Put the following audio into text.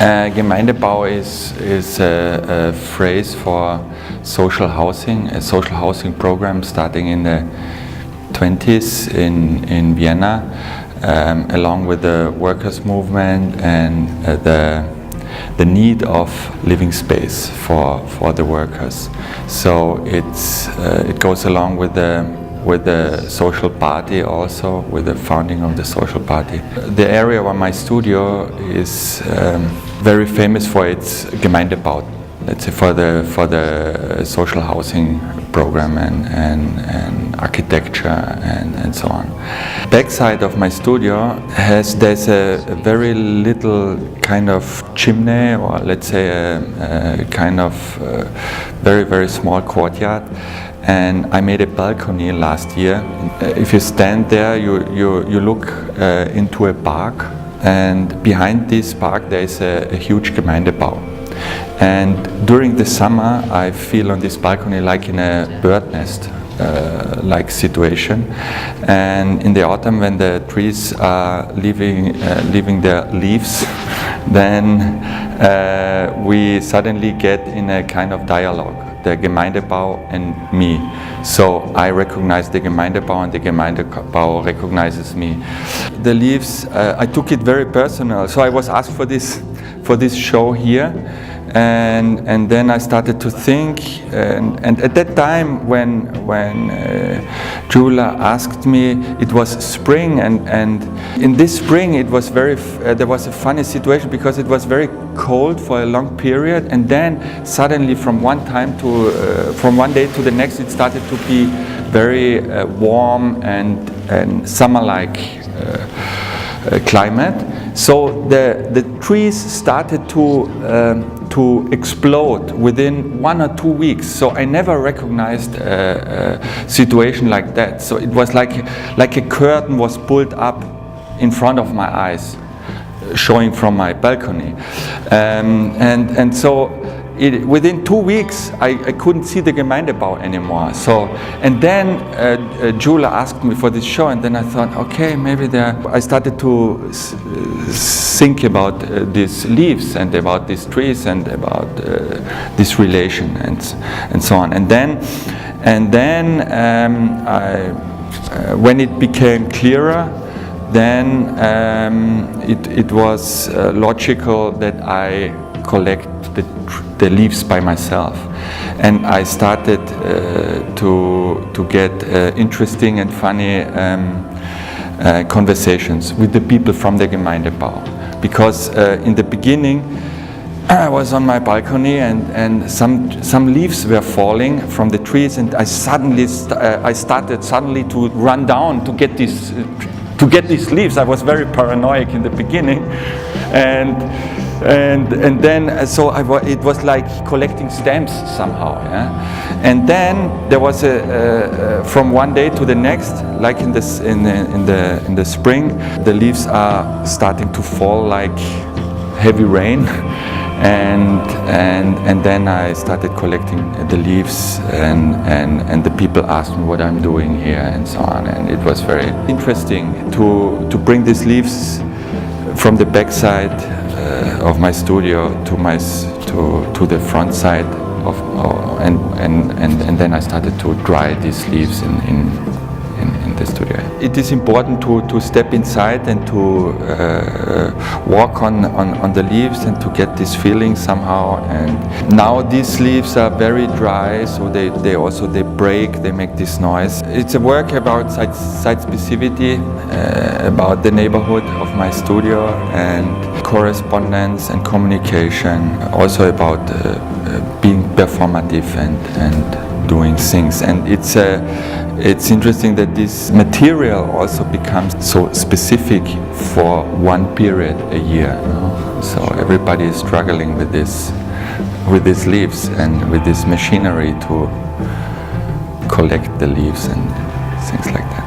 Gemeindebau is a phrase for social housing, a social housing program starting in the 20s in Vienna, along with the workers' movement and the need of living space for the workers. So it goes along with the social party, also with the founding of the social party. The area where my studio is very famous for its Gemeindebau, let's say for the social housing program and architecture and so on. Backside of my studio there's a very little kind of chimney, or let's say a kind of very, very small courtyard. And I made a balcony last year. If you stand there, you look into a park, and behind this park there is a huge Gemeindebau. And during the summer I feel on this balcony like in a bird nest like situation, and in the autumn when the trees are leaving their leaves, then we suddenly get in a kind of dialogue, the Gemeindebau and me. So I recognize the Gemeindebau and the Gemeindebau recognizes me. The leaves, I took it very personal. So I was asked for this show here, and then I started to think, and at that time when Jula asked me, it was spring, and in this spring it was there was a funny situation because it was very cold for a long period, and then suddenly from one day to the next it started to be very warm and summer-like climate. So the trees started to explode within 1 or 2 weeks. So I never recognized a situation like that. So it was like a curtain was pulled up in front of my eyes, showing from my balcony, and so within 2 weeks I couldn't see the Gemeindebau anymore. So, and then Jula asked me for this show, and then I thought, okay, maybe I started to think about these leaves and about these trees and about this relation and so on. And then when it became clearer, then it was logical that I collect the leaves by myself, and I started to get interesting and funny conversations with the people from the Gemeindebau, because in the beginning I was on my balcony and some leaves were falling from the trees, and I started to run down to get these leaves. I was very paranoid in the beginning, and then so it was like collecting stamps somehow, yeah? And then there was from one day to the next, like in the spring, the leaves are starting to fall like heavy rain, and then I started collecting the leaves, and the people asked me what I'm doing here and so on, and it was very interesting to bring these leaves from the back side of my studio to the front side and then I started to dry these leaves in the studio. It is important to step inside and to walk on the leaves and to get this feeling somehow. And now these leaves are very dry, so they break, they make this noise. It's a work about site specificity, about the neighborhood of my studio, and correspondence and communication, also about being performative and doing things. And it's interesting that this material also becomes so specific for one period a year. So everybody is struggling with these leaves and with this machinery to collect the leaves and things like that.